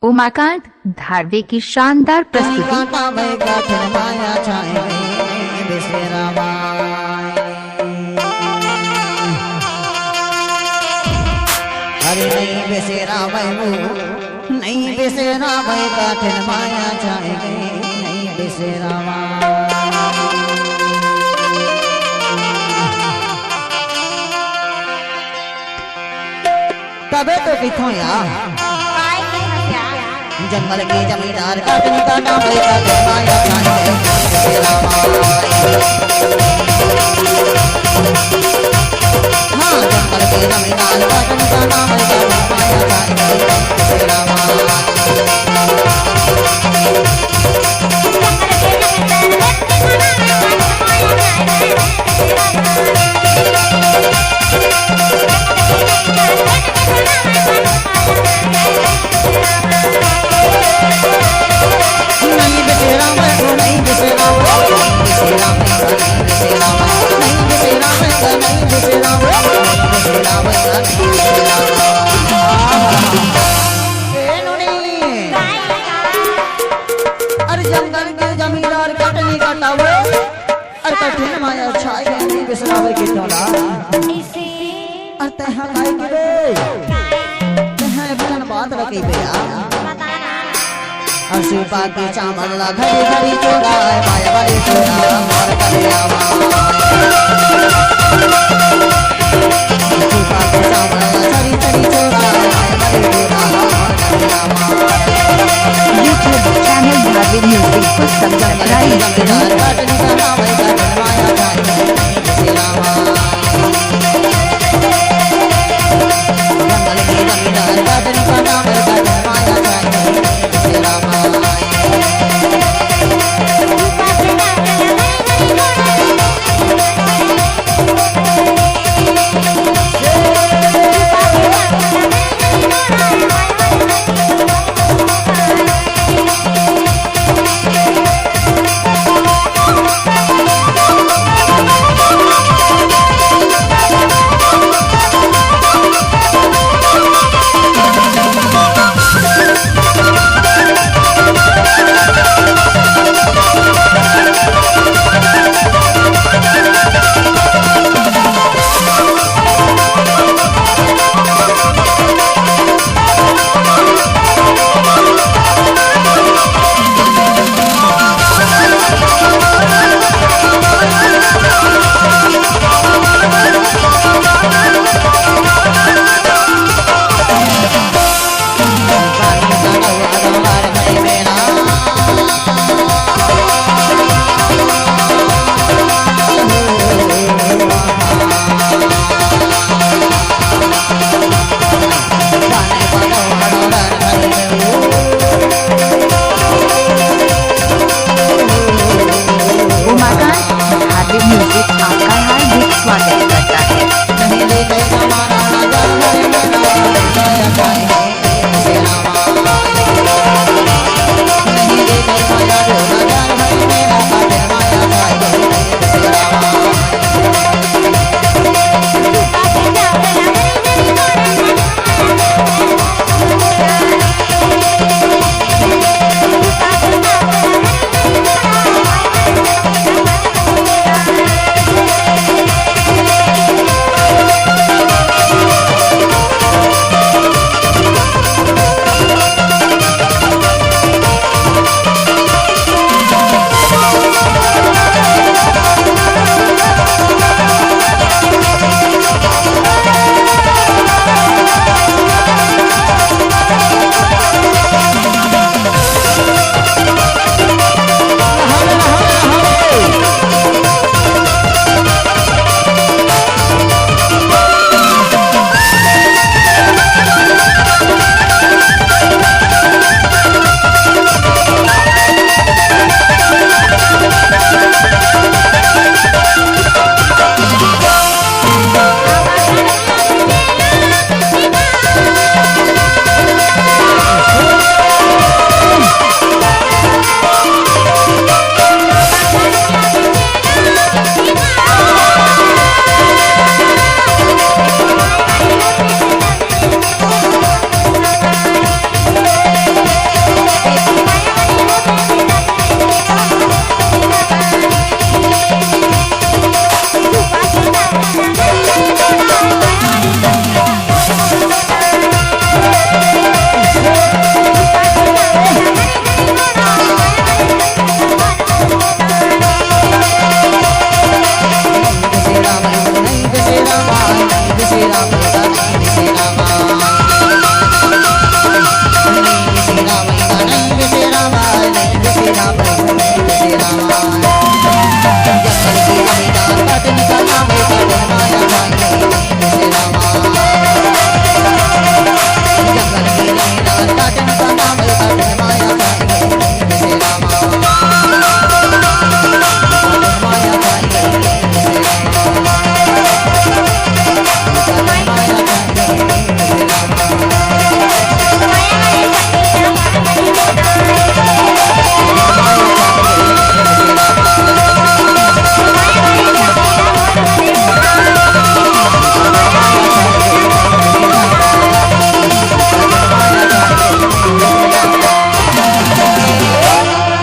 उमाकांत धारवे की शानदार प्रस्तुति। अरे नहीं बेसेरा नहीं बेसेरा भाई काठन माया जाएंगे नहीं बेसेरा तबे तो किथों यार जंगल के जमींदार काटने का नाम है काठन माया जाएंगे बेसेरा हाँ जंगल के जमींदार काटने का नाम है काठन माया जाएंगे बेसेरा बाकी चावल घड़ी घड़ी चोरा माया वाली चोरा मार करे बाकी चावल चरी चरी चोरा माया वाली चोरा मार करे YouTube चैनल धारवे म्यूजिक को सब्सक्राइब करें।